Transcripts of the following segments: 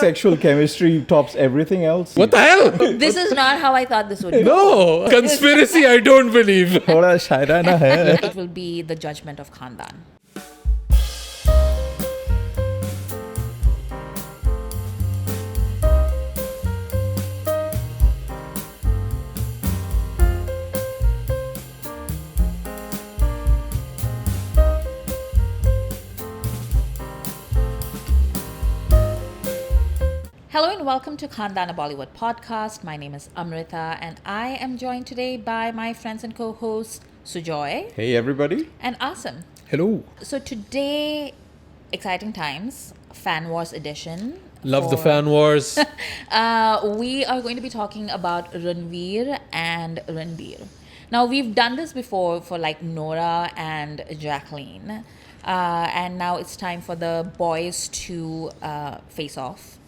sexual chemistry tops everything else. What the hell? This is not how I thought this would be. No, conspiracy, I don't believe. थोड़ा शायराना है. It will be the judgment of Khandaan. Hello and welcome to Khandaan, a Bollywood podcast. My name is Amrita and I am joined today by my friends and co-hosts Sujoy Hey everybody. and Asim. Hello. So today, exciting times, Fan Wars edition. Love the fan wars. We are going to be talking about Ranveer and Ranbir. Now, we've done this before for like Nora and Jacqueline. And now it's time for the boys to face off.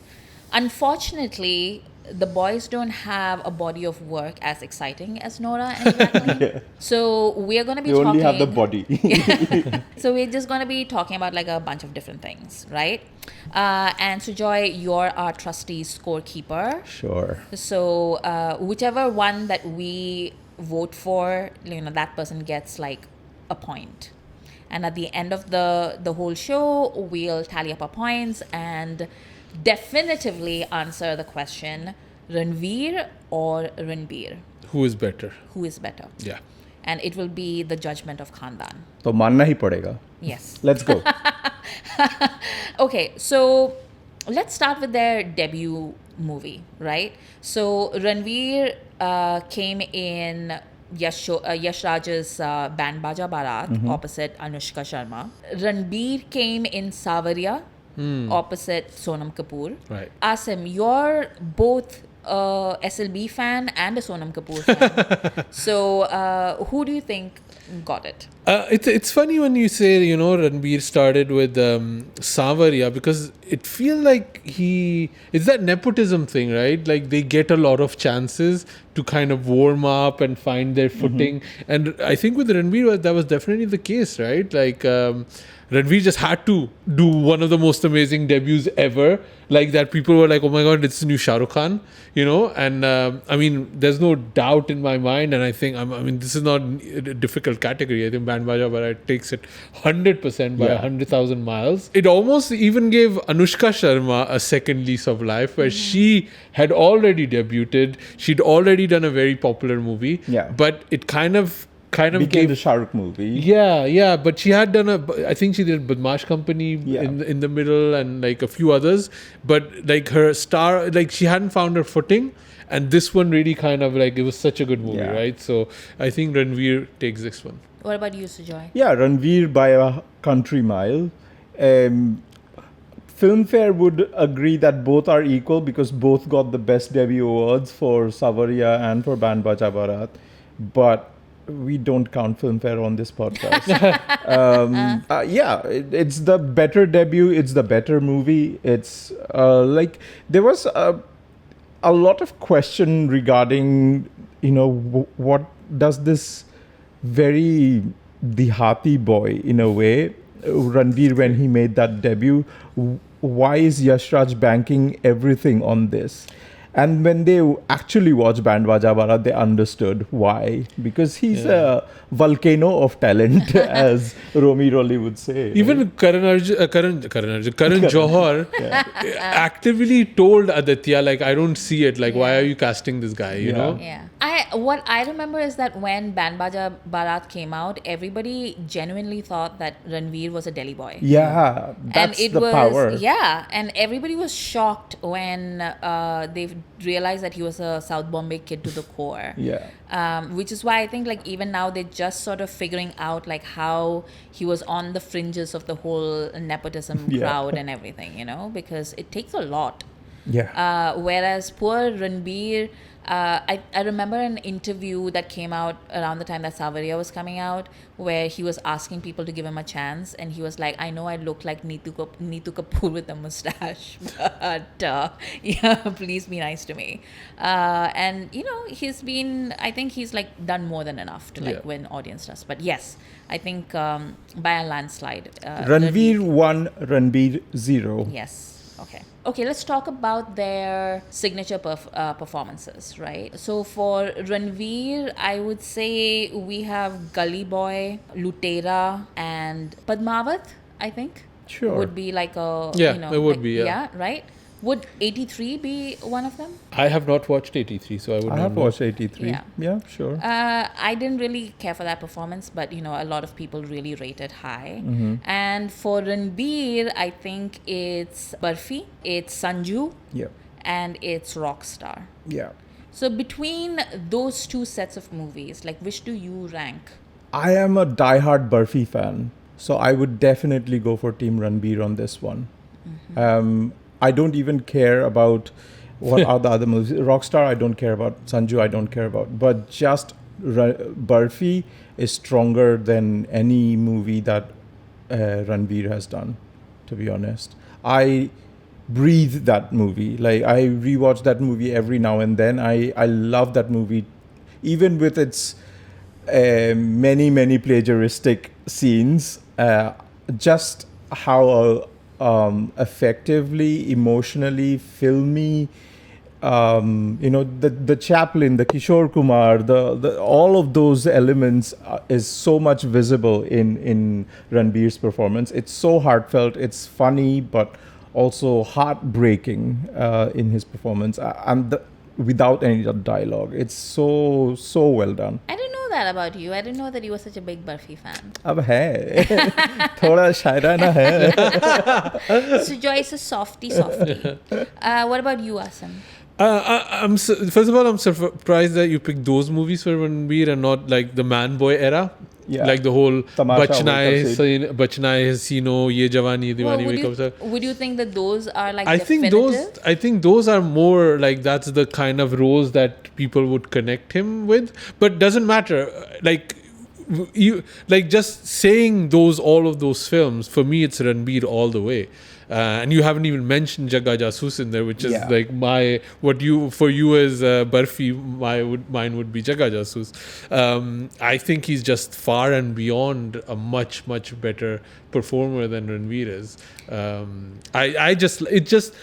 Unfortunately, the boys don't have a body of work as exciting as Nora and Jacqueline. Yeah. So we're going to be You talking... only have the body. So we're just going to be talking about like a bunch of different things, right? And Sujoy, you're our trusty scorekeeper. Sure. So whichever one that we vote for, that person gets like a point. And at the end of the whole show, we'll tally up our points and definitively answer the question, Ranveer or Ranbir? Who is better? Who is better? Yeah. And it will be the judgment of Khandaan. तो मानना ही पड़ेगा. Yes. Let's go. Okay, so let's start with their debut movie, right? So Ranveer came in Yash Raj's Band Baaja Baaraat opposite Anushka Sharma. Ranbir came in Saawariya opposite Sonam Kapoor. Right. Asim, you're both a SLB fan and a Sonam Kapoor fan. So who do you think got it? It's funny when you say, Ranbir started with Saawariya because it feels like it's that nepotism thing, right? Like they get a lot of chances to kind of warm up and find their footing. And I think with Ranbir, that was definitely the case, right? Like Ranveer just had to do one of the most amazing debuts ever. Like that people were like, oh my God, it's the new Shah Rukh Khan, And I mean, there's no doubt in my mind. And I think, this is not a difficult category. I think Band Baaja Baaraat takes it 100% by 100,000 miles. It almost even gave Anushka Sharma a second lease of life where she had already debuted. She'd already done a very popular movie. Yeah. But it kind of Became gave the Shah Rukh movie. Yeah, but she had done I think she did Badmaash Company in the middle and like a few others, but like her star, like she hadn't found her footing, and this one really kind of like, it was such a good movie, right? So I think Ranveer takes this one. What about you, Sujoy? Yeah, Ranveer by a country mile. Filmfare would agree that both are equal because both got the best debut awards for Saawariya and for Band Baaja Baaraat, but we don't count Filmfare on this podcast. It's the better debut. It's the better movie. It's like there was a lot of question regarding, what does this very Dehati boy, in a way, Ranveer, when he made that debut, why is Yash Raj banking everything on this? And when they actually watched Band Baaja Baaraat, they understood why. Because he's a volcano of talent, as Romy Rolly would say. Even Karan Johar actively told Aditya, like, I don't see it. Like, why are you casting this guy, you know? Yeah. What I remember is that when Band Baaja Baaraat came out, everybody genuinely thought that Ranveer was a Delhi boy. Yeah, that's the power. Yeah, and everybody was shocked when they realized that he was a South Bombay kid to the core. Yeah. Which is why I think like even now they're just sort of figuring out like how he was on the fringes of the whole nepotism crowd and everything, because it takes a lot. Yeah. Whereas poor Ranbir, I remember an interview that came out around the time that Saawariya was coming out, where he was asking people to give him a chance, and he was like, I know I look like Neetu Kapoor with a mustache, but please be nice to me. And I think he's like done more than enough to win audience trust. But yes, I think by a landslide. Ranveer 1, Ranbir 0. Yes. Okay. Okay, let's talk about their signature performances, right? So for Ranveer, I would say we have Gully Boy, Lootera, and Padmavat, I think. Sure. Would be like a, Yeah, you know, it would like- be, yeah. Yeah, right? Would 83 be one of them? I have not watched 83, so I would I not have know. watched 83. Yeah. Yeah, sure. I didn't really care for that performance, but you know, a lot of people really rate it high. Mm-hmm. And for Ranbir, I think it's Barfi, it's Sanju, Yeah. and it's Rockstar. Yeah. So between those two sets of movies, like which do you rank? I am a diehard Barfi fan, so I would definitely go for Team Ranbir on this one. I don't even care about what are the other movies. Rockstar, I don't care about. Sanju, I don't care about. But just Barfi is stronger than any movie that Ranbir has done, to be honest. I breathe that movie. Like, I rewatch that movie every now and then. I love that movie, even with its many plagiaristic scenes. Just how effectively, emotionally, filmy, the chaplain, the Kishore Kumar, the all of those elements is so much visible in Ranbir's performance. It's so heartfelt, it's funny, but also heartbreaking in his performance, and without any dialogue. It's so well done. I didn't know that about you. I didn't know that you were such a big Barfi fan. अब है थोड़ा शायराना है. Sujoy is a softy. What about you, Asim? First of all, I'm surprised that you picked those movies for Ranbir and not like the Man Boy era. Yeah. Like the whole Tamasha, Bachna Hai Hasino, Ye Jawani Ye Diwani Mein Kab Sar. Would you think that those are like I definitive? think those are more like that's the kind of roles that people would connect him with. But doesn't matter. Like you like just saying all of those films, for me it's Ranbir all the way. And you haven't even mentioned Jagga Jasoos in there, which is like for you as Barfi, mine would be Jagga Jasoos. I think he's just far and beyond a much better performer than Ranveer is. It's just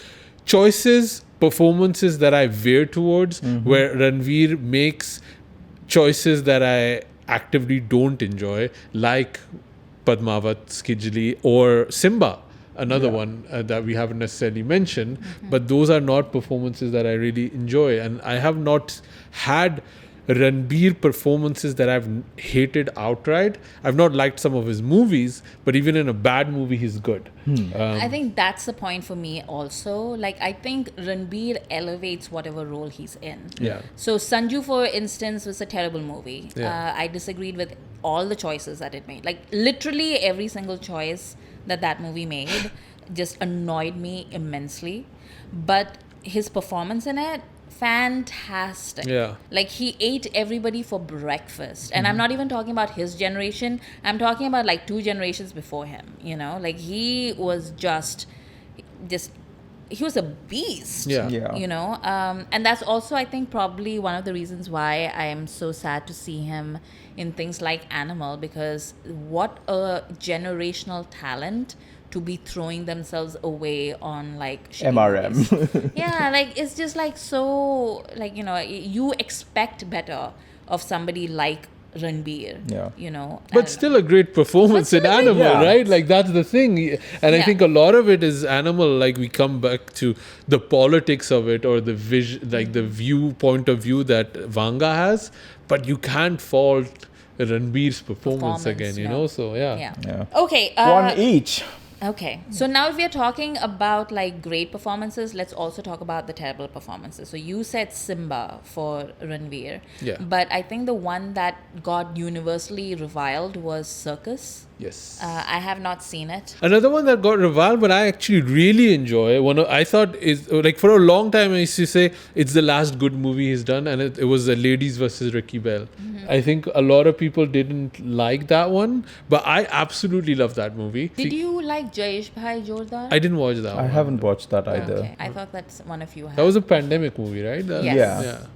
choices, performances that I veer towards, where Ranveer makes choices that I actively don't enjoy, like Padmavat, Skijli, or Simba. Another one that we haven't necessarily mentioned, but those are not performances that I really enjoy. And I have not had Ranbir performances that I've hated outright. I've not liked some of his movies, but even in a bad movie, he's good. I think that's the point for me also. Like, I think Ranbir elevates whatever role he's in. Yeah. So Sanju, for instance, was a terrible movie. Yeah. I disagreed with all the choices that it made. Like, literally every single choice that movie made just annoyed me immensely. But his performance in it, fantastic. Yeah. Like, he ate everybody for breakfast. And I'm not even talking about his generation. I'm talking about like 2 generations before him, you know? Like, he was just he was a beast. Yeah. You know? And that's also, I think, probably one of the reasons why I am so sad to see him in things like Animal, because what a generational talent to be throwing themselves away on like shitty movies. MRM. Yeah, like it's just like so, like, you know, you expect better of somebody like Ranbir. Yeah. You know, But still a great performance in Animal, Yeah. right? Like that's the thing. And I think a lot of it is Animal, like we come back to the politics of it or the vision, like the point of view that Vanga has, but you can't fault Ranbir's performance again, you know? So Yeah. Yeah. Okay. One each. Okay, so now if we are talking about like great performances, let's also talk about the terrible performances. So you said Simba for Ranveer, but I think the one that got universally reviled was Circus. Yes. I have not seen it. Another one that got reviled, but I actually really enjoy. I thought is like for a long time I used to say it's the last good movie he's done, and it was the Ladies versus Ricky Bell. I think a lot of people didn't like that one, but I absolutely love that movie. Did you like Jayesh Bhai Jordar? I didn't watch that one. I haven't watched that either. Okay, I thought that's one of you had. That was a pandemic movie, right? Yes. Yeah.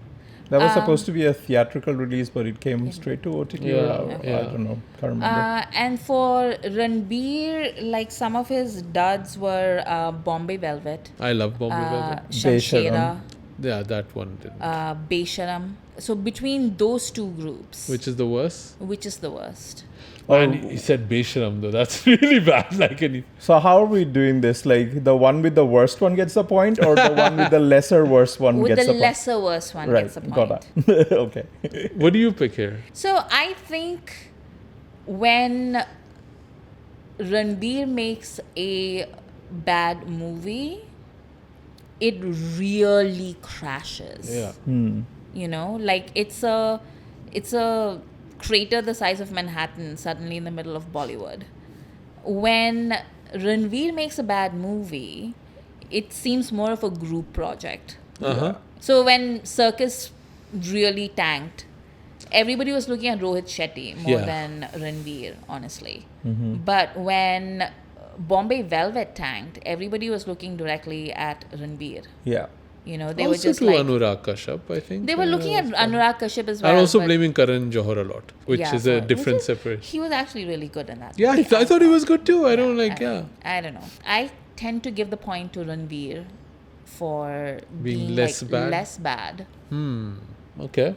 That was supposed to be a theatrical release, but it came straight to OTT. I don't know. Can't remember. And for Ranbir, like some of his duds were Bombay Velvet, I love Bombay Velvet. Shamshera, Yeah, that one didn't. Besharam. So between those two groups, Which is the worst? which is the worst? And he said Besharam though. That's really bad. Like any. So how are we doing this? Like the one with the worst one gets the point, or the one with the lesser worst one With gets the the lesser worst one point? gets the point. Got that. Okay. What do you pick here? So I think when Ranbir makes a bad movie, it really crashes. Yeah. You know, like it's a crater the size of Manhattan suddenly in the middle of Bollywood. When Ranveer makes a bad movie, it seems more of a group project. So when Circus really tanked, everybody was looking at Rohit Shetty more than Ranveer, honestly. But when Bombay Velvet tanked, everybody was looking directly at Ranveer. Yeah. You know, they Also were just to like Anurag Kashyap, I think. they were looking at Anurag Kashyap as well. And also but- blaming Karan Johar a lot, which is a different separation. He was actually really good in that. Yeah, I thought he was good too. I don't like, I don't know. I tend to give the point to Ranveer for Being being less like bad? less bad. Okay.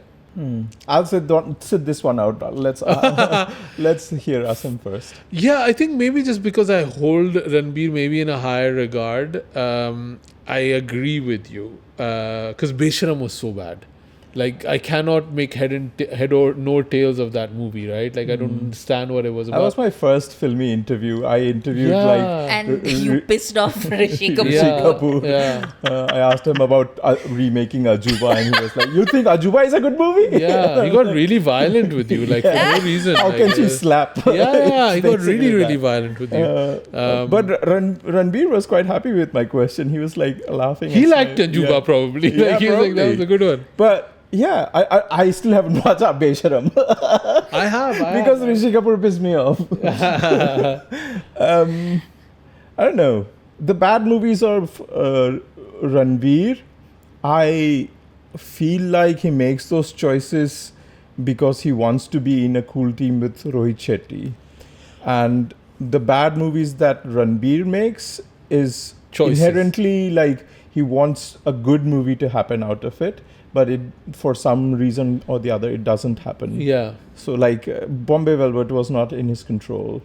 I'll don't sit this one out. Let's hear Asim first. Yeah, I think maybe just because I hold Ranbir maybe in a higher regard, I agree with you. Because Besharam was so bad. Like, I cannot make head or no tails of that movie, right? Like, I don't understand what it was That about. was my first filmy interview. I interviewed And you pissed off Rishi Kapoor. Rishi Kapoor. Yeah. I asked him about remaking Ajuba, and he was like, "You think Ajuba is a good movie?" Yeah, he got really violent with you, like, for no reason. How like, can she slap? Yeah, he got Basically really, really that. violent with you. But Ranbir was quite happy with my question. He was like laughing. He and liked smiling. Ajuba Yeah. probably. Yeah, Like, he was like, that probably. was a good one. But yeah, I still haven't watched Besharam I have. because Rishi Kapoor pissed me off. I don't know. The bad movies of Ranveer, I feel like he makes those choices because he wants to be in a cool team with Rohit Shetty. And the bad movies that Ranveer makes is Choices. inherently like he wants a good movie to happen out of it, but it for some reason or the other it doesn't happen. Yeah. So like Bombay Velvet was not in his control,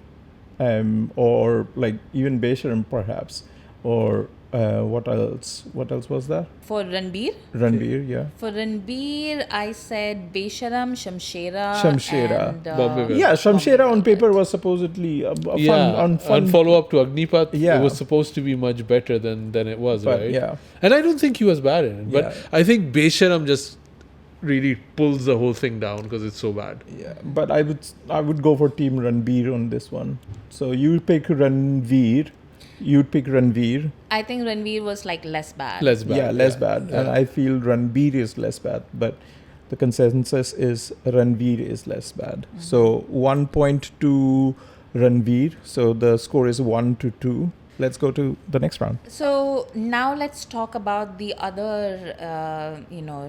or like even Besharam perhaps, or what else? What else was there? For Ranbir? Ranveer, yeah. For Ranbir, I said Besharam, Shamshera, Shamshera. and Bombay Velvet. Yeah, Shamshera Bombay on Velvet. paper was supposedly a Yeah, fun. and follow up to Agnipath, Yeah. it was supposed to be much better than it was, But right? yeah. And I don't think he was bad in it, but Yeah. I think Besharam just really pulls the whole thing down because it's so bad. Yeah, but I would go for Team Ranveer on this one. So you pick Ranveer, you'd pick Ranveer. I think Ranveer was like less bad. Less bad. Yeah, less bad. Yeah. And I feel Ranveer is less bad, but the consensus is Ranveer is less bad. So 1 point to Ranveer. So the score is 1-2. Let's go to the next round. So now let's talk about the other,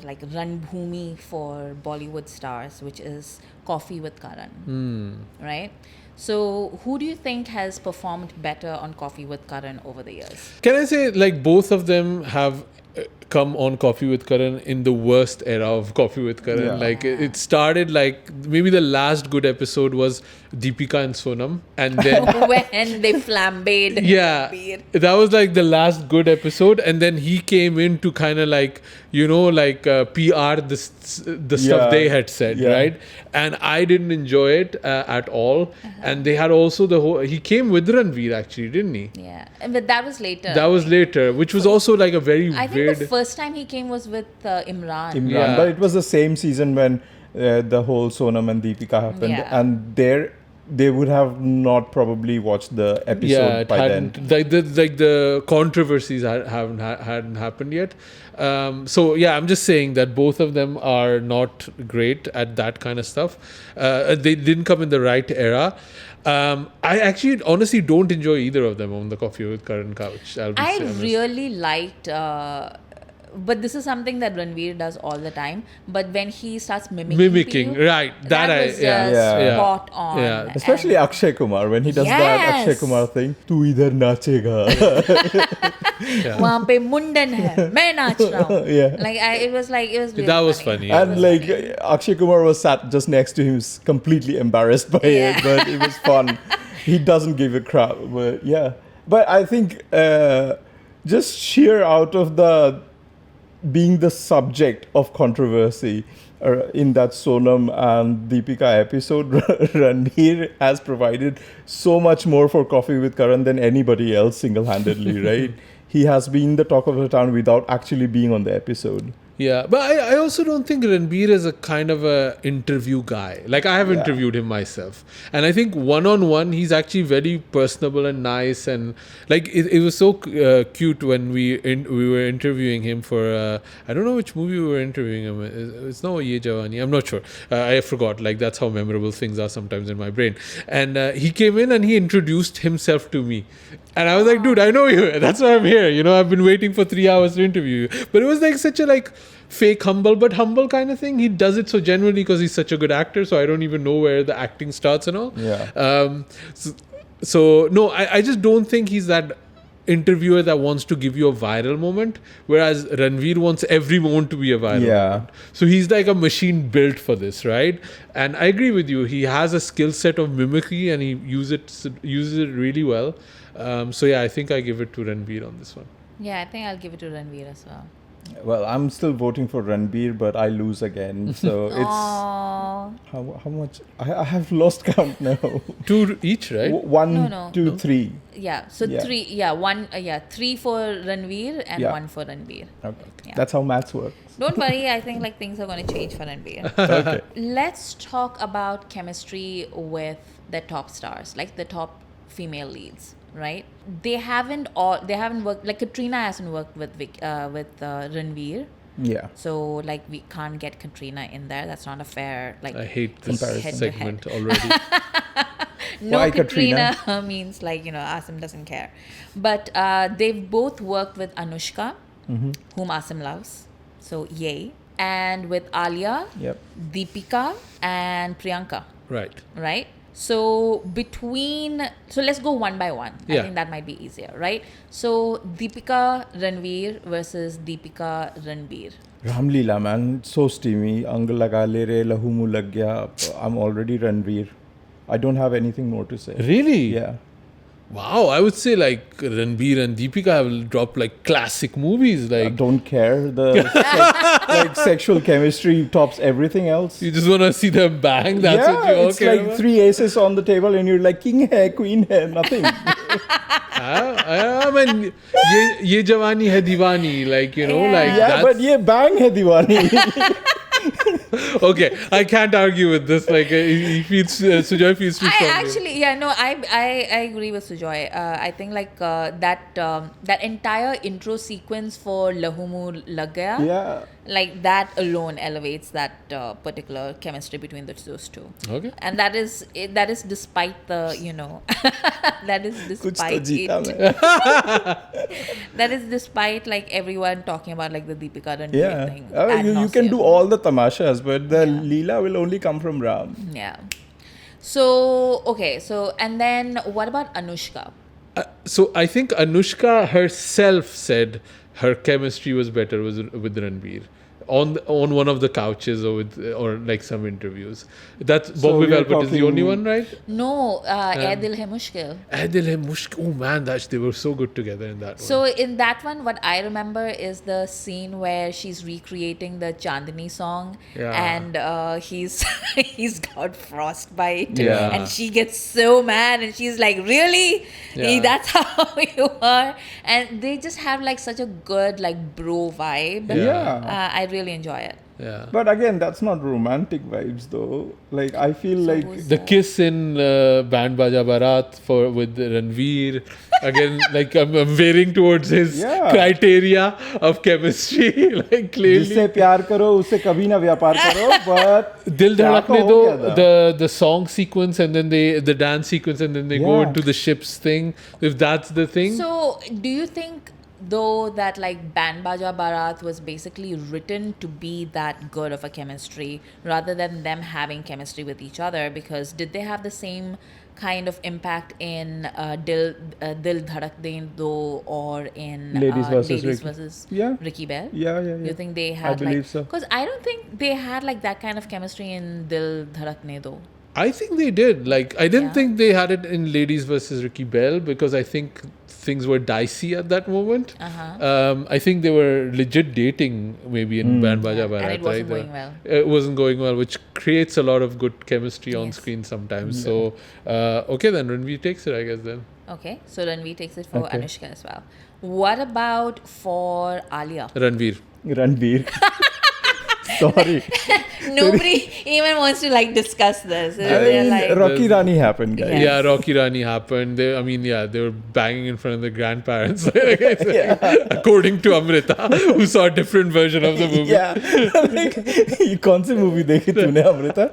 like Ranbhoomi for Bollywood stars, which is Coffee with Karan, right? So who do you think has performed better on Coffee with Karan over the years? Can I say, like, both of them have come on Coffee with Karan in the worst era of Coffee with Karan. Yeah. Like, it started like, maybe the last good episode was Deepika and Sonam. And then... When they flambéed Yeah, Ranbir. that was like the last good episode, and then he came in to kind of like, PR the stuff Yeah, they had said, yeah. right? And I didn't enjoy it at all. And they had also he came with Ranveer actually, didn't he? Yeah, but that was later. That was later, which was also like a very I think weird. the first time he came was with Imran. Imran. Yeah. But it was the same season when the whole Sonam and Deepika happened, Yeah. and they would have not probably watched the episode it by then. hadn't, like the controversies hadn't happened yet. So yeah, I'm just saying that both of them are not great at that kind of stuff. They didn't come in the right era. I actually honestly don't enjoy either of them on the Coffee with Karan couch. I really liked but this is something that Ranveer does all the time. But when he starts mimicking people, right? That I was yeah. just Yeah. spot on. Yeah. Especially Akshay Kumar, when he does that Yes. Akshay Kumar thing. Tu idhar nachega. वहाँ पे मुंडन है, मैं नाच रहा हूँ. Yeah. Like it was really That was funny. And like Akshay Kumar was sat just next to him, completely embarrassed by Yeah. it, but it was fun. He doesn't give a crap, but yeah. But I think just sheer out of the being the subject of controversy in that Sonam and Deepika episode, Ranveer has provided so much more for Coffee with Karan than anybody else single-handedly, right? He has been the talk of the town without actually being on the episode. Yeah, but I also don't think Ranbir is a kind of a interview guy. Like I have interviewed him myself, and I think one-on-one he's actually very personable and nice, and like it was so cute when we were interviewing him for I don't know which movie we were interviewing him. It's not Ye Jawani. I'm not sure. I forgot. Like that's how memorable things are sometimes in my brain. And he came in and he introduced himself to me, and I was like, dude, I know you. That's why I'm here. You know, I've been waiting for 3 hours to interview you. But it was like such a fake humble but humble kind of thing. He does it so genuinely because he's such a good actor, so I don't even know where the acting starts and all. Yeah. So no, I just don't think he's that interviewer that wants to give you a viral moment, whereas Ranveer wants every moment to be a viral moment. So he's like a machine built for this, right? And I agree with you. He has a skill set of mimicry and he uses it really well. So yeah, I think I give it to Ranveer on this one. Yeah, I think I'll give it to Ranveer as well. Well, I'm still voting for Ranbir, but I lose again. So it's Aww. how much? I have lost count now. 2 each, right? One, No. 2, 3. Yeah, so Yeah. 3, yeah, 1, 3 for Ranveer and Yeah. 1 for Ranveer. Okay. Yeah. That's how maths works. Don't worry, I think things are going to change for Ranveer. Okay. Let's talk about chemistry with the top stars, like the top female leads, right? They haven't worked, like Katrina hasn't worked with Ranveer. Yeah. So we can't get Katrina in there. That's not a fair I hate this Comparison. segment already. No, Why Katrina means Asim doesn't care. But they've both worked with Anushka, whom Asim loves. So yay. And with Alia, Yep. Deepika and Priyanka, Right. right? So let's go one by one. I Yeah. think that might be easier, right? So Deepika Ranveer versus Deepika Ranbir. Ramleela, man, it's so steamy. Ang laga le re, lahu mu lag gaya. I'm already Ranveer. I don't have anything more to say. Really? Yeah. Wow, I would say Ranbir and Deepika have dropped classic movies. I don't care. The sexual chemistry tops everything else. You just want to see them bang. That's what you it's okay like about? 3 aces on the table and you're like king hai, queen hai, nothing. I mean, ye Jawani hai Diwani, Yeah, that's... but ye bang hai Diwani. Okay, I can't argue with this. He feels Sujoy feels too strongly. I agree with Sujoy. I think that entire intro sequence for Lahumu Lagaya, Yeah. that alone elevates that particular chemistry between those two. Okay. And that is despite the that is Kuch to despite jeeta it. main. That is despite everyone talking about the Deepika Ranveer Yeah. thing. You can do all the tamashas, but the Leela will only come from Ram. Yeah. So and then what about Anushka? So I think Anushka herself said her chemistry was better with Ranveer on one of the couches or some interviews. That's So Bombay we are Velvet is the talking- only one, right? No, Ae Dil Hai Mushkil. Adil hai Mushk. Oh man, they were so good together in that one. So in that one, what I remember is the scene where she's recreating the Chandni song, Yeah. and he's got frostbite, Yeah. and she gets so mad, and she's like, "Really? Yeah. That's how you are?" And they just have such a good bro vibe. Yeah. I really enjoy it. Yeah. But again, that's not romantic vibes though. I feel So like who's The kiss in Band Baaja Baaraat with Ranveer. Again, I'm veering towards his Yeah. criteria of chemistry. Clearly. जिससे प्यार करो उससे कभी ना व्यापार करो, but Dil क्या तो Dhadakne हो गया था? Do the song sequence and then the dance sequence and then they go Yeah. into the ships thing. If that's the thing, So, do you think though that like Band Baaja Baaraat was basically written to be that good of a chemistry rather than them having chemistry with each other, because did they have the same kind of impact in Dil Dhadak De Do or in Ladies versus Ladies Ricky. versus Yeah. Ricky Bell? Yeah. You think they had I believe so. Because I don't think they had like that kind of chemistry in Dil Dhadak Ne Do. I think they did. Like, I didn't Yeah. think they had it in Ladies versus Ricky Bell because I think things were dicey at that moment. I think they were legit dating maybe in Band Baaja Baaraat. And it wasn't right? going well. It wasn't going well, which creates a lot of good chemistry on Yes. screen sometimes. So, okay, then Ranveer takes it, I guess, then. Okay, so Ranveer takes it for Okay. Anushka as well. What about for Alia? Ranveer. Ranveer. Sorry. Nobody even wants to like discuss this. I They're mean, like, Rocky Rani happened, guys. Yes. Yeah, Rocky Rani happened. They were banging in front of the grandparents, according to Amrita, who saw a different version of the movie. Yeah. Like, ये कौन सी movie देखी तूने Amrita?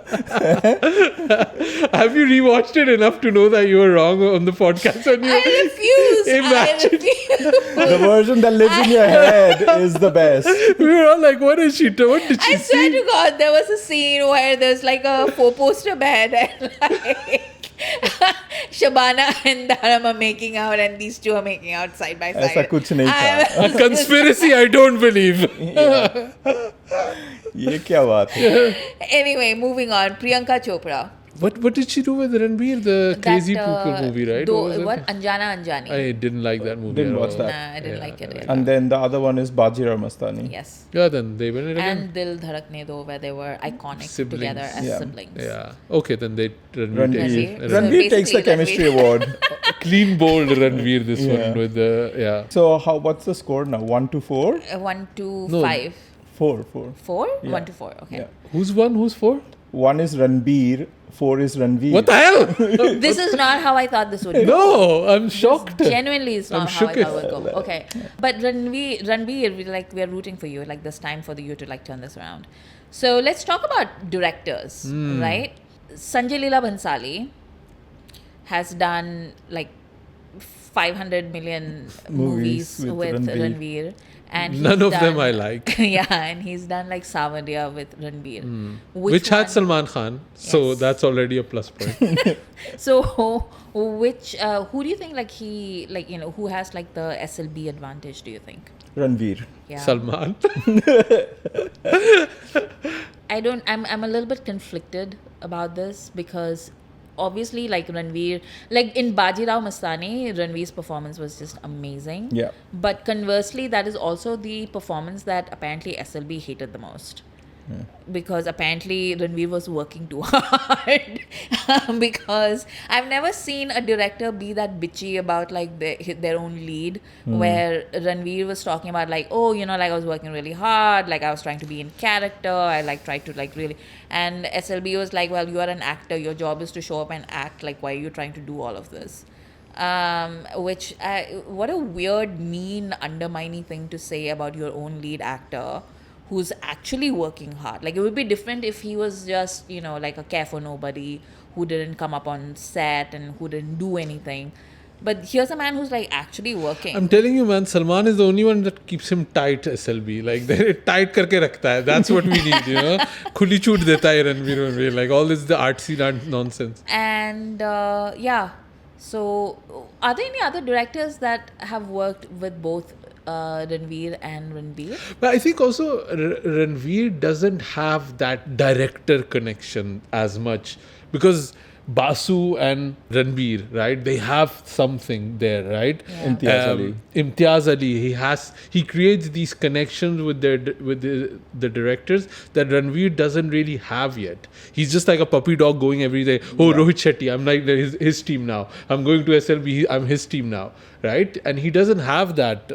Have you rewatched it enough to know that you were wrong on the podcast? When you I refuse. Imagine. I refuse. The version that lives in your head is the best. we were all like, what is she? What did she I swear see? to God, there was a scene where there's like a four-poster bed and like Shabana and Dharam are making out and these two are making out side by side. ऐसा कुछ नहीं था. A conspiracy, I don't believe. ये क्या बात है? Anyway, moving on. Priyanka Chopra. What did she do with Ranveer? The Crazy People movie, right? What? Anjana Anjani. I didn't like that movie. Didn't at watch all. that. Nah, I didn't like it. Either. And then the other one is Bajirao Mastani. Yes. Yeah, then they win it again. And Dil Dhadak Ne Do, where they were iconic Siblings. together as Yeah. siblings. Yeah. Okay, then they Ranveer Ranveer. takes So Ranveer takes the basically chemistry Ranveer. award. clean bold Ranveer this Yeah. one with the So what's the score now? 1-4? 1 to No. 5. 4. 4? Yeah. 1 to 4. Okay. Yeah. Who's one? Who's four? 1 is Ranbir, 4 is Ranveer. What the hell? This is not how I thought this would go. No, I'm shocked. Genuinely, it's I'm not how I shooketh. thought it would go. Okay, but Ranveer, we're rooting for you. Like, this time for you to like turn this around. So let's talk about directors, right? Sanjay Leela Bhansali has done like 500 million movies Movies with with Ranveer. And None he's of them done- I like. Yeah, and he's done like Saawariya with Ranveer. Which had one- Salman Khan, so Yes. that's already a plus point. So, who do you think who has like the SLB advantage? Do you think? Ranveer. Yeah. Salman. I'm a little bit conflicted about this because obviously like Ranveer, like in Bajirao Mastani, Ranveer's performance was just amazing. Yeah. But conversely, that is also the performance that apparently SLB hated the most. Because apparently Ranveer was working too hard. Because I've never seen a director be that bitchy about like their own lead, where Ranveer was talking about like, oh, like I was working really hard, like I was trying to be in character, I like tried to like really, and SLB was like, well, you are an actor, your job is to show up and act, like why are you trying to do all of this? What a weird, mean, undermining thing to say about your own lead actor who's actually working hard. Like, it would be different if he was just, like a care for nobody who didn't come up on set and who didn't do anything. But here's a man who's like actually working. I'm telling you, man, Salman is the only one that keeps him tight, SLB. Like, tight karke rakhta hai. That's what we need, Khuli choot deta hai Ranveer. Like, all this, the artsy nonsense. And so are there any other directors that have worked with both Ranveer and Ranveer? But I think also Ranveer doesn't have that director connection as much because Basu and Ranveer, right? They have something there, right? Yeah. Imtiaz Ali. Imtiaz Ali, he creates these connections with the directors that Ranveer doesn't really have yet. He's just like a puppy dog going every day. Oh, yeah. Rohit Shetty, I'm like his team now. I'm going to SLB, I'm his team now, right? And he doesn't have that.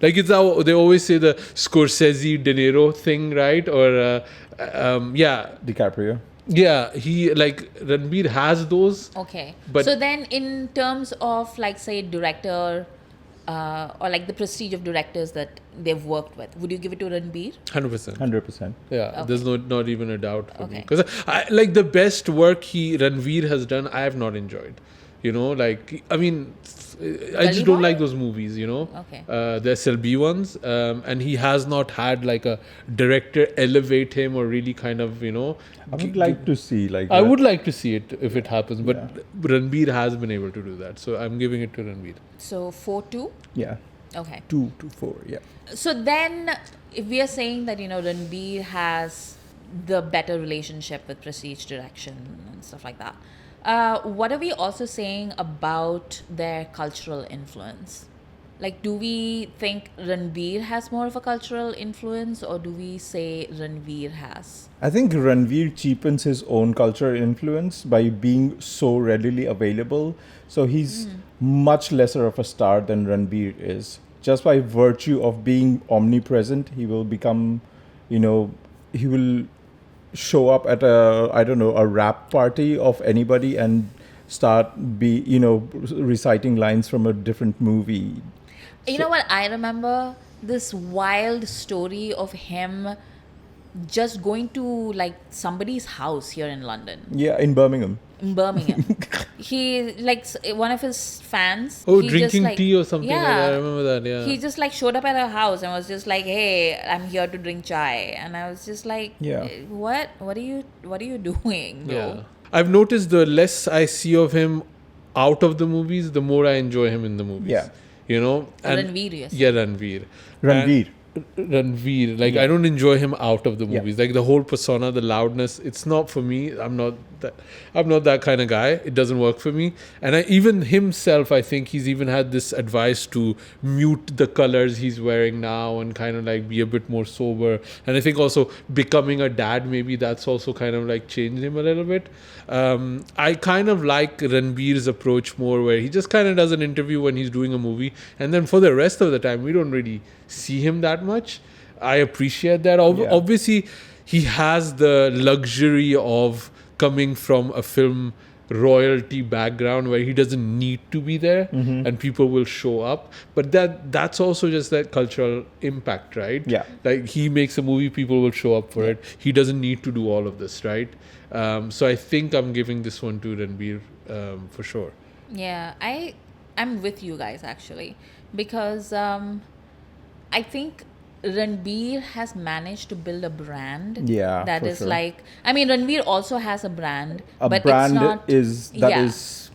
Like it's how they always say the Scorsese De Niro thing, right? Or DiCaprio. Yeah, Ranveer has those. Okay. But so then in terms of like say director or like the prestige of directors that they've worked with, would you give it to Ranveer? 100%. 100%. Yeah, Okay. there's not even a doubt for me. Okay. Because like the best work Ranveer has done, I have not enjoyed. like, I mean, I Gully just don't Boy? like those movies, Okay. the SLB ones, and he has not had like a director elevate him or really kind of, I would like to see like I that. would like to see it if it happens, but Yeah. Ranbir has been able to do that, so I'm giving it to Ranbir. So 4-2. Yeah, Okay. 2 to 4. Yeah. So then, if we are saying that Ranbir has the better relationship with prestige direction and stuff like that, what are we also saying about their cultural influence? Like, do we think Ranbir has more of a cultural influence, or do we say Ranveer has? I think Ranveer cheapens his own cultural influence by being so readily available. So he's much lesser of a star than Ranveer is. Just by virtue of being omnipresent, he will become, he will show up at a rap party of anybody and start reciting lines from a different movie. You know what? I remember this wild story of him just going to like somebody's house here in London, Yeah, in Birmingham. in Birmingham. He like one of his fans. Oh, he drinking just, like, tea or something like that. I Yeah. remember that. Yeah. He just like showed up at her house and was just like, "Hey, I'm here to drink chai," and I was just like, Yeah. What are you doing, bro?" Yeah. I've noticed the less I see of him out of the movies, the more I enjoy him in the movies. Yeah. Ranveer, yes. Yeah, Ranveer. Ranveer. Ranveer. Like, I don't enjoy him out of the Yeah. movies. Like, the whole persona, the loudness, it's not for me. I'm not that kind of guy. It doesn't work for me. And even himself, I think he's even had this advice to mute the colors he's wearing now and kind of like be a bit more sober. And I think also becoming a dad, maybe that's also kind of like changed him a little bit. I kind of like Ranveer's approach more, where he just kind of does an interview when he's doing a movie, and then for the rest of the time we don't really see him that much. I appreciate that. Yeah. Obviously he has the luxury of coming from a film royalty background where he doesn't need to be there, and people will show up, but that's also just that cultural impact, right? Yeah. Like, he makes a movie, people will show up for it. He doesn't need to do all of this, right? So I think I'm giving this one to Ranveer, for sure. Yeah, I'm with you guys actually, because I think Ranbir has managed to build a brand. Yeah, that for is sure. like, I mean, Ranveer also has a brand, A but brand it's not, is yeah.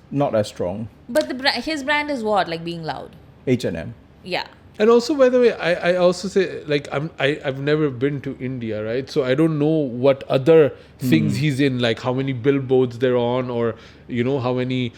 not as strong. But his brand is what, like being loud. H&M. Yeah. And also, by the way, I also say, like, I've never been to India, right? So I don't know what other things he's in, like how many billboards they're on, or how many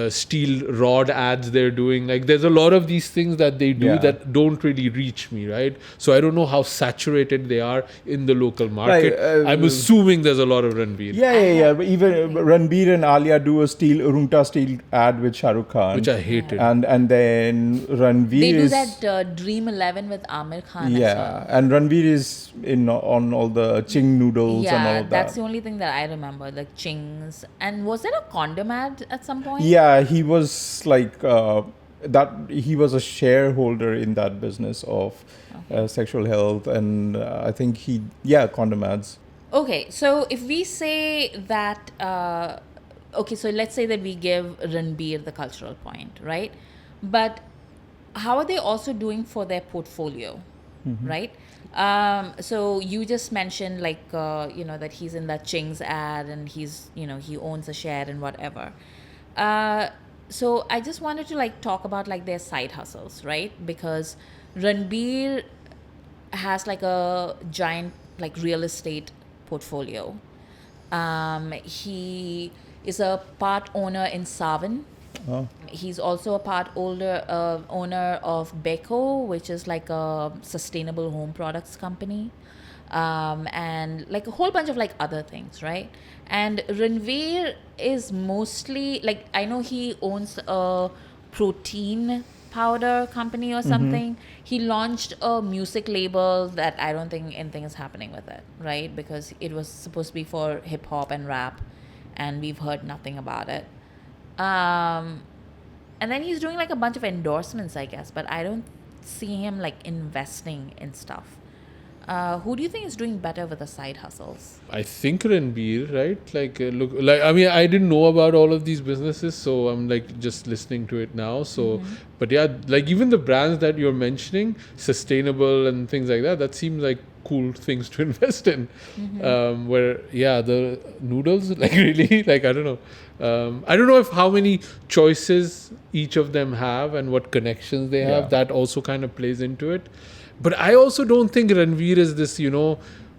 steel rod ads they're doing. Like, there's a lot of these things that they do Yeah. that don't really reach me, right? So I don't know how saturated they are in the local market. Right, I'm assuming there's a lot of Ranveer, Yeah. But even Ranbir and Alia do a Urunta steel ad with Shah Rukh Khan. which I hated. and then Ranveer They do is that Dream 11 with Amir Khan as yeah, well. and Ranveer is on all the ching noodles and all Yeah, of that's that. the only thing that I remember, like Chings. And was there a condom ad at some point? Yeah, he was like that. He was a shareholder in that business of sexual health, and I think condom ads. Okay, so if we say that, okay, so let's say that we give Ranbir the cultural point, right? But how are they also doing for their portfolio, right? So you just mentioned like, that he's in that Ching's ad and he's, he owns a share and whatever. So I just wanted to like talk about like their side hustles, right? Because Ranbir has like a giant like real estate portfolio. He is a part owner in Savan. Oh. He's also a part owner of Beko, which is like a sustainable home products company, and like a whole bunch of like other things, right? And Ranveer is mostly like, I know he owns a protein powder company or something. He launched a music label that I don't think anything is happening with it, right? Because it was supposed to be for hip hop and rap, and we've heard nothing about it. And then he's doing like a bunch of endorsements, I guess, but I don't see him like investing in stuff. Who do you think is doing better with the side hustles? I think Ranbir, right? Like, look, like, I mean, I didn't know about all of these businesses, so I'm like just listening to it now. So, but yeah, like even the brands that you're mentioning, sustainable and things like that, that seems like cool things to invest in. Where, yeah, the noodles, like really, like, I don't know. I don't know if how many choices each of them have and what connections they have. That also kind of plays into it. But I also don't think Ranveer is this,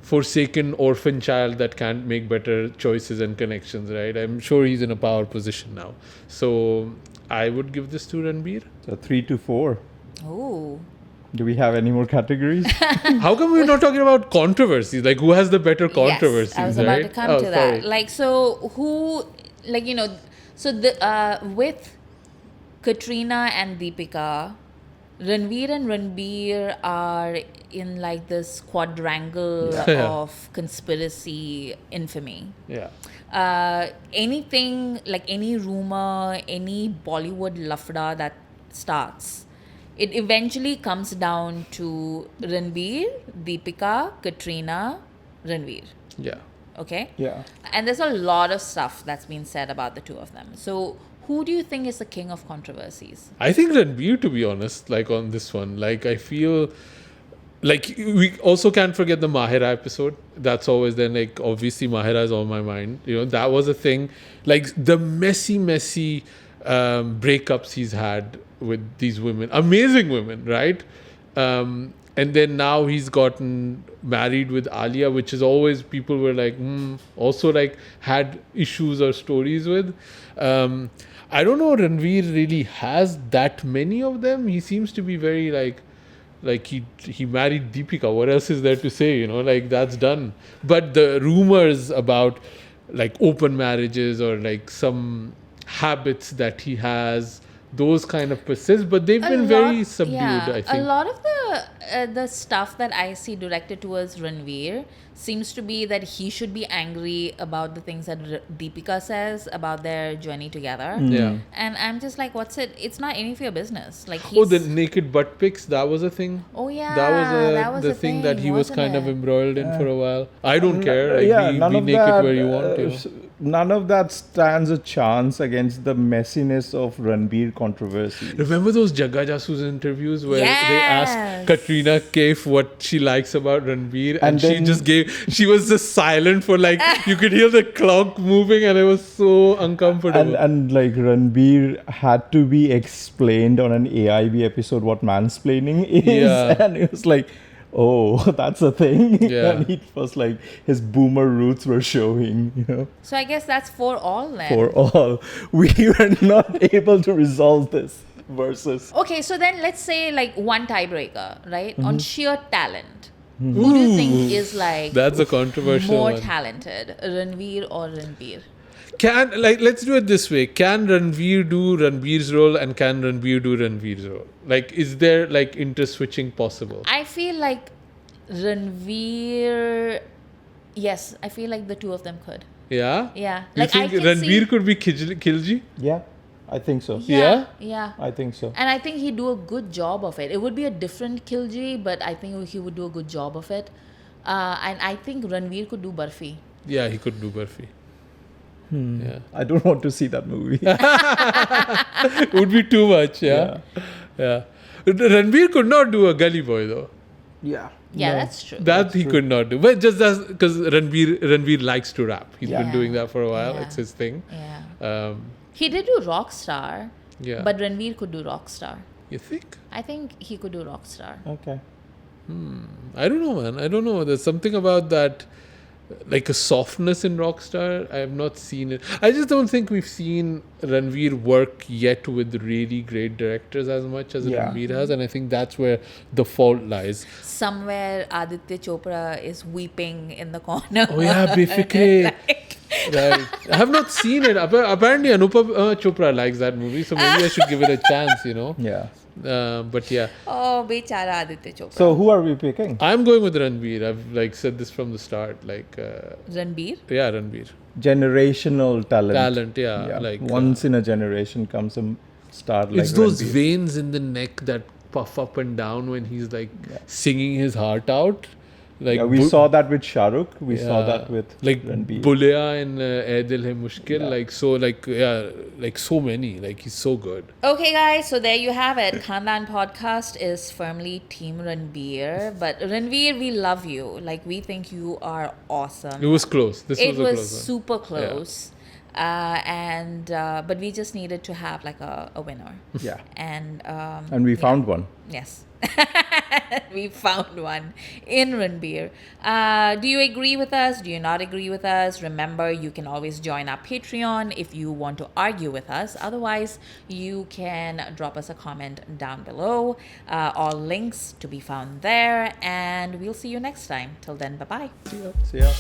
forsaken orphan child that can't make better choices and connections, right? I'm sure he's in a power position now. So I would give this to Ranveer. So 3 to 4. Oh. Do we have any more categories? How come we're not talking about controversies? Like, who has the better controversies, yes, I was right? about to come to that. Like, so who, like, so with Katrina and Deepika, Ranveer and Ranbir are in like this quadrangle of conspiracy infamy. Yeah. Anything, like any rumor, any Bollywood lafda that starts, it eventually comes down to Ranveer, Deepika, Katrina, Ranveer. Yeah. Okay? Yeah. And there's a lot of stuff that's been said about the two of them. So who do you think is the king of controversies? I think Ranveer, to be honest, like on this one. Like, I feel like we also can't forget the Mahira episode. That's always then, like, obviously Mahira is on my mind. That was a thing. Like, the messy breakups he's had with these women. Amazing women, right? And then now he's gotten married with Alia, which is always people were like, also like had issues or stories with. I don't know, Ranveer really has that many of them. He seems to be very like he married Deepika. What else is there to say? Like, that's done. But the rumors about like open marriages or like some habits that he has, those kind of persist, but they've been very subdued, I think. A lot of the stuff that I see directed towards Ranveer seems to be that he should be angry about the things that Deepika says about their journey together. Yeah. And I'm just like, what's it? It's not any of your business. Like, the naked butt pics, that was a thing. Oh yeah, that was the thing that he was kind of embroiled in for a while. I don't care. Like, be naked that, where you want to. None of that stands a chance against the messiness of Ranbir controversy. Remember those Jagga Jasoos interviews where they asked Katrina Kaif what she likes about Ranbir, and she was just silent for like, you could hear the clock moving, and it was so uncomfortable. And like Ranbir had to be explained on an AIB episode what mansplaining is, and it was like, oh, that's a thing. Yeah. And it was like his boomer roots were showing, So I guess that's for all then. For all. We were not able to resolve this versus. Okay, so then let's say like one tiebreaker, right? On sheer talent. Who do you think is like that's a controversial more one. talented, Ranveer or Ranbir? Let's do it this way. Can Ranveer do Ranveer's role and can Ranveer do Ranveer's role? Like, is there like interswitching possible? I feel like Ranveer, yes, I feel like the two of them could. Yeah? Yeah. You Like, think I can Ranveer could be Khilji? Yeah, I think so. Yeah? Yeah. I think so. And I think he'd do a good job of it. It would be a different Khilji, but I think he would do a good job of it. And I think Ranveer could do Barfi. Yeah, he could do Barfi. Yeah. I don't want to see that movie. It would be too much, yeah. Ranveer could not do a Gully Boy though. Yeah. Yeah, that's true. That he could not do. But just because Ranveer likes to rap. He's been doing that for a while. Yeah. It's his thing. Yeah. He did do Rockstar. Yeah. But Ranveer could do Rockstar. You think? I think he could do Rockstar. Okay. I don't know, man. I don't know. There's something about that, like a softness in Rockstar. I have not seen it. I just don't think we've seen Ranveer work yet with really great directors as much as Ranveer has. And I think that's where the fault lies. Somewhere Aditya Chopra is weeping in the corner. Oh yeah, Befikre. Right. I have not seen it. Apparently Anupa Chopra likes that movie. So maybe I should give it a chance, Yeah. But yeah. Oh, bechara Aditya Chopra. So who are we picking? I'm going with Ranveer. I've said this from the start. Ranbir? Yeah, Ranveer. Generational talent. Yeah. Like once in a generation comes a star like it's those Ranbir. veins in the neck that puff up and down when he's like singing his heart out. Like Yeah, we saw that with Shah Rukh. We saw yeah, that with like Ranbir. Bulaya and Ae Dil Hai Mushkil. Yeah. Like so, like yeah, like so many. Like he's so good. Okay, guys, so there you have it. Khandaan podcast is firmly Team Ranbir. But Ranveer, we love you. Like, we think you are awesome. It was close. This It was a was close one. super close. But we just needed to have like a winner. Yeah. And We found one. yes. We found one in Ranbir. Do you agree with us? Do you not agree with us? Remember, you can always join our Patreon if you want to argue with us. Otherwise, you can drop us a comment down below. All links to be found there. And we'll see you next time. Till then, bye-bye. See ya.